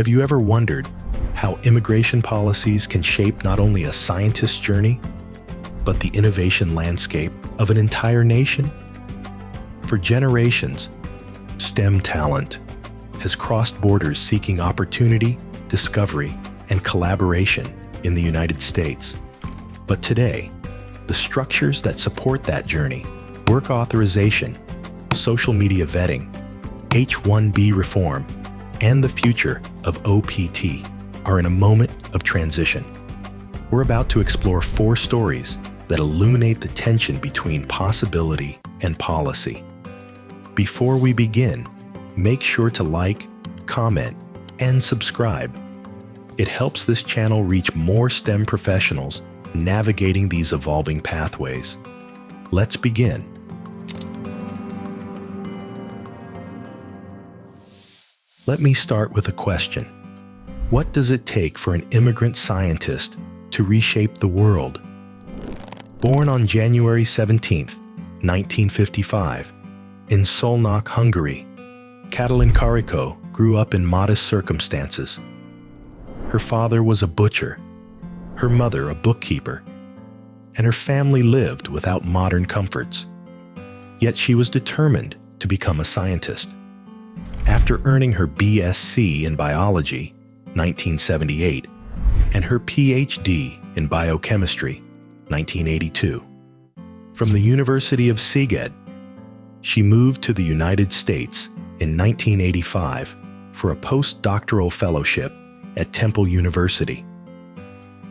Have you ever wondered how immigration policies can shape not only a scientist's journey, but the innovation landscape of an entire nation? For generations, STEM talent has crossed borders seeking opportunity, discovery, and collaboration in the United States. But today, the structures that support that journey, work authorization, social media vetting, H-1B reform, and the future of OPT are in a moment of transition. We're about to explore 4 stories that illuminate the tension between possibility and policy. Before we begin, make sure to like, comment, and subscribe. It helps this channel reach more STEM professionals navigating these evolving pathways. Let's begin. Let me start with a question. What does it take for an immigrant scientist to reshape the world? Born on January 17, 1955, in Szolnok, Hungary, Katalin Karikó grew up in modest circumstances. Her father was a butcher, her mother a bookkeeper, and her family lived without modern comforts. Yet she was determined to become a scientist. After earning her BSc in biology, 1978, and her PhD in biochemistry, 1982, from the University of Szeged, she moved to the United States in 1985 for a postdoctoral fellowship at Temple University.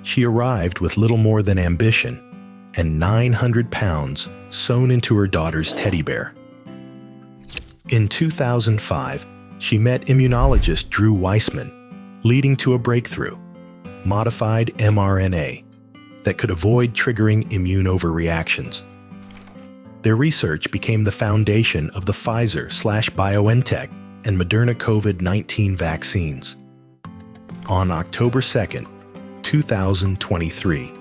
She arrived with little more than ambition and 900 pounds sewn into her daughter's teddy bear. In 2005, she met immunologist Drew Weissman, leading to a breakthrough, modified mRNA, that could avoid triggering immune overreactions. Their research became the foundation of the Pfizer/BioNTech and Moderna COVID-19 vaccines. On October 2, 2023,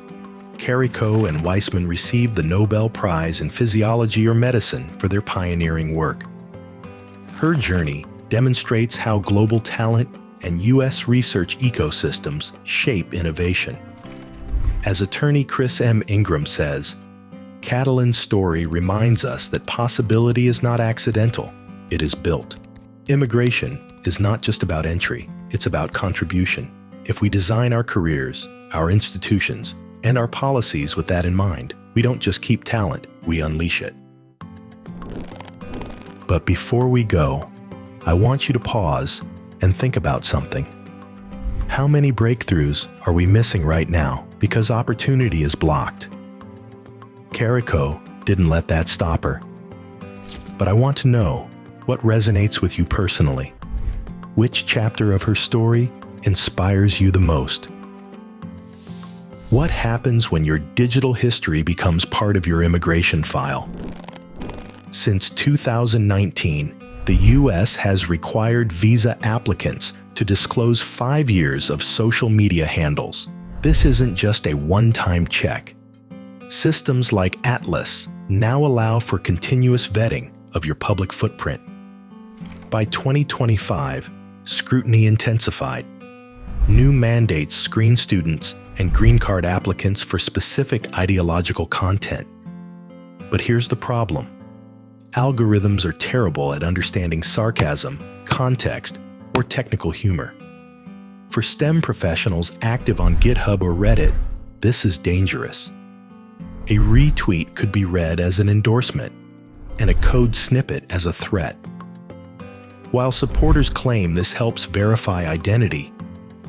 Karikó and Weissman received the Nobel Prize in Physiology or Medicine for their pioneering work. Her journey demonstrates how global talent and U.S. research ecosystems shape innovation. As attorney Chris M. Ingram says, Katalin's story reminds us that possibility is not accidental, it is built. Immigration is not just about entry, it's about contribution. If we design our careers, our institutions, and our policies with that in mind, we don't just keep talent, we unleash it. But before we go, I want you to pause and think about something. How many breakthroughs are we missing right now because opportunity is blocked? Karikó didn't let that stop her. But I want to know what resonates with you personally. Which chapter of her story inspires you the most? What happens when your digital history becomes part of your immigration file? Since 2019, the U.S. has required visa applicants to disclose 5 years of social media handles. This isn't just a one-time check. Systems like Atlas now allow for continuous vetting of your public footprint. By 2025, scrutiny intensified. New mandates screen students and green card applicants for specific ideological content. But here's the problem. Algorithms are terrible at understanding sarcasm, context, or technical humor. For STEM professionals active on GitHub or Reddit, this is dangerous. A retweet could be read as an endorsement, and a code snippet as a threat. While supporters claim this helps verify identity,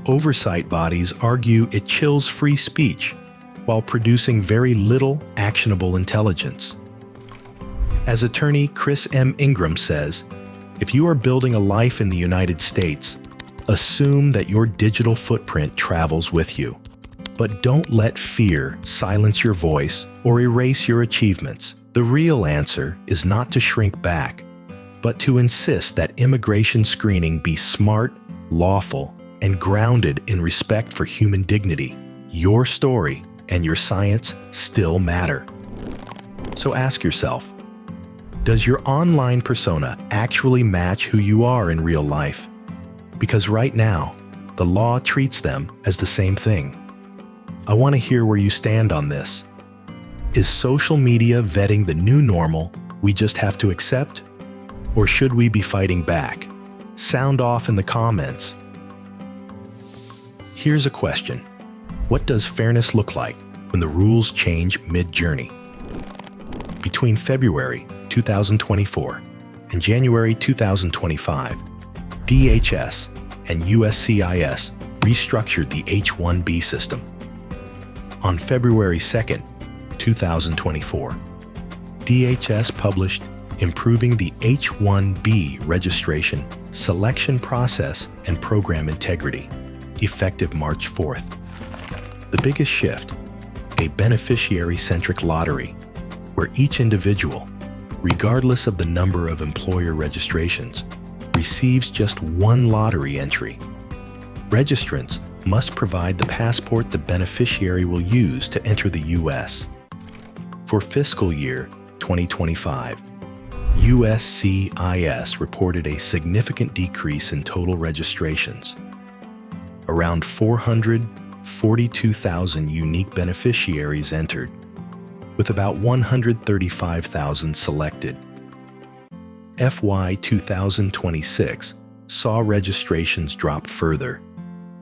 oversight bodies argue it chills free speech while producing very little actionable intelligence. As attorney Chris M. Ingram says, if you are building a life in the United States, assume that your digital footprint travels with you. But don't let fear silence your voice or erase your achievements. The real answer is not to shrink back, but to insist that immigration screening be smart, lawful, and grounded in respect for human dignity. Your story and your science still matter. So ask yourself, does your online persona actually match who you are in real life? Because right now, the law treats them as the same thing. I want to hear where you stand on this. Is social media vetting the new normal we just have to accept? Or should we be fighting back? Sound off in the comments. Here's a question. What does fairness look like when the rules change mid-journey? Between February 2024 and January 2025, DHS and USCIS restructured the H-1B system. On February 2nd, 2024, DHS published Improving the H-1B Registration, Selection Process, and Program Integrity, effective March 4th. The biggest shift, a beneficiary-centric lottery, where each individual, regardless of the number of employer registrations, receives just one lottery entry. Registrants must provide the passport the beneficiary will use to enter the U.S. For fiscal year 2025, USCIS reported a significant decrease in total registrations. Around 442,000 unique beneficiaries entered, with about 135,000 selected. FY 2026 saw registrations drop further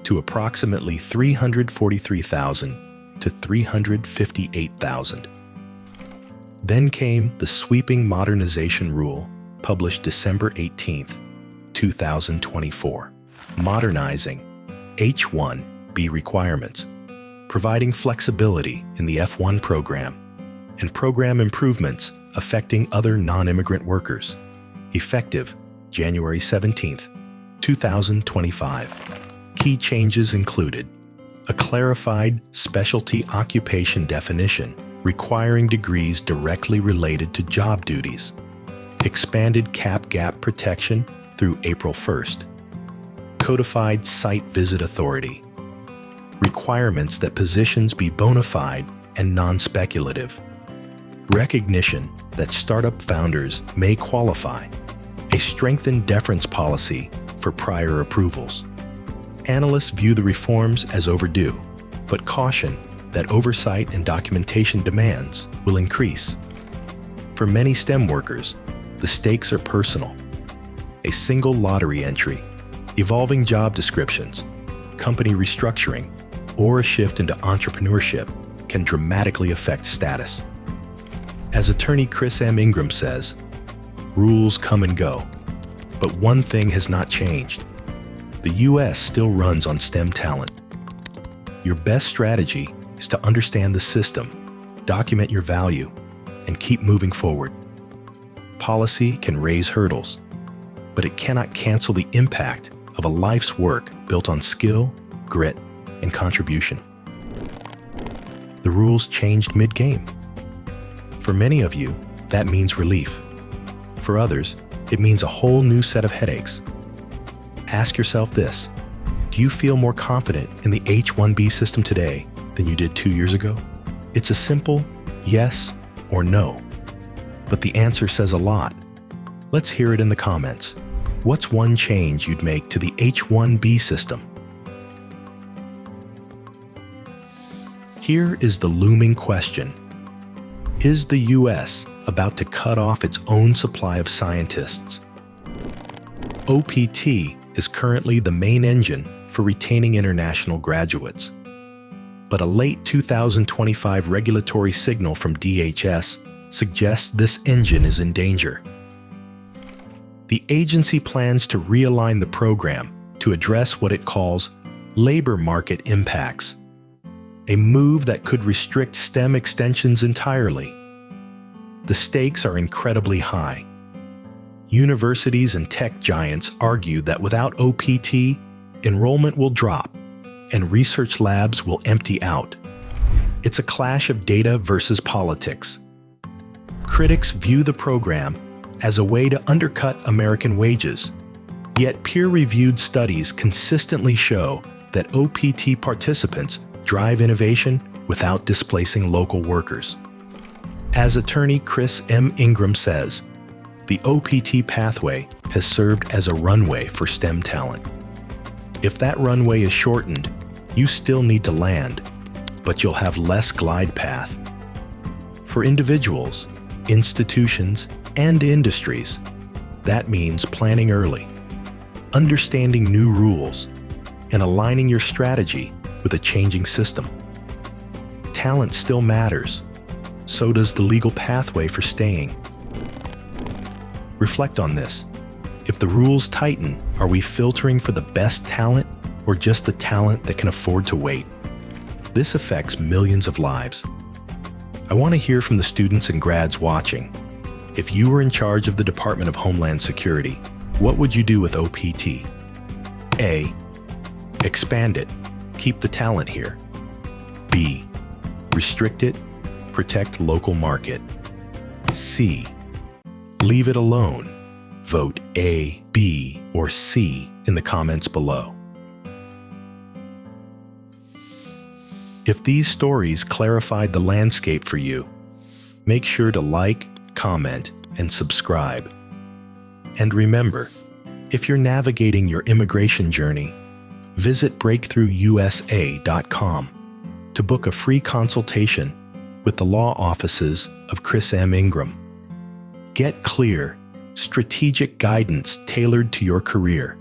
to approximately 343,000 to 358,000. Then came the sweeping modernization rule, published December 18, 2024, modernizing H-1B requirements, providing flexibility in the F-1 program, and program improvements affecting other non-immigrant workers, effective January 17, 2025. Key changes included a clarified specialty occupation definition requiring degrees directly related to job duties, expanded cap gap protection through April 1st, codified site visit authority, requirements that positions be bona fide and non-speculative, recognition that startup founders may qualify, a strengthened deference policy for prior approvals. Analysts view the reforms as overdue, but caution that oversight and documentation demands will increase. For many STEM workers, the stakes are personal. A single lottery entry, evolving job descriptions, company restructuring, or a shift into entrepreneurship can dramatically affect status. As attorney Chris M. Ingram says, rules come and go, but one thing has not changed. The U.S. still runs on STEM talent. Your best strategy is to understand the system, document your value, and keep moving forward. Policy can raise hurdles, but it cannot cancel the impact of a life's work built on skill, grit, and contribution. The rules changed mid-game. For many of you, that means relief. For others, it means a whole new set of headaches. Ask yourself this: do you feel more confident in the H-1B system today than you did 2 years ago? It's a simple yes or no, but the answer says a lot. Let's hear it in the comments. What's one change you'd make to the H-1B system? Here is the looming question. Is the U.S. about to cut off its own supply of scientists? OPT is currently the main engine for retaining international graduates. But a late 2025 regulatory signal from DHS suggests this engine is in danger. The agency plans to realign the program to address what it calls labor market impacts, a move that could restrict STEM extensions entirely. The stakes are incredibly high. Universities and tech giants argue that without OPT, enrollment will drop and research labs will empty out. It's a clash of data versus politics. Critics view the program as a way to undercut American wages, yet peer-reviewed studies consistently show that OPT participants drive innovation without displacing local workers. As attorney Chris M. Ingram says, the OPT pathway has served as a runway for STEM talent. If that runway is shortened, you still need to land, but you'll have less glide path. For individuals, institutions, and industries, that means planning early, understanding new rules, and aligning your strategy with a changing system. Talent still matters, so does the legal pathway for staying. Reflect on this. If the rules tighten, are we filtering for the best talent or just the talent that can afford to wait? This affects millions of lives. I want to hear from the students and grads watching. If you were in charge of the Department of Homeland Security, what would you do with OPT? A. Expand it. Keep the talent here. B. Restrict it. Protect local market. C. Leave it alone. Vote A, B, or C in the comments below. If these stories clarified the landscape for you, make sure to like, comment, and subscribe. And remember, if you're navigating your immigration journey, visit breakthroughusa.com to book a free consultation with the law offices of Chris M. Ingram. Get clear, strategic guidance tailored to your career.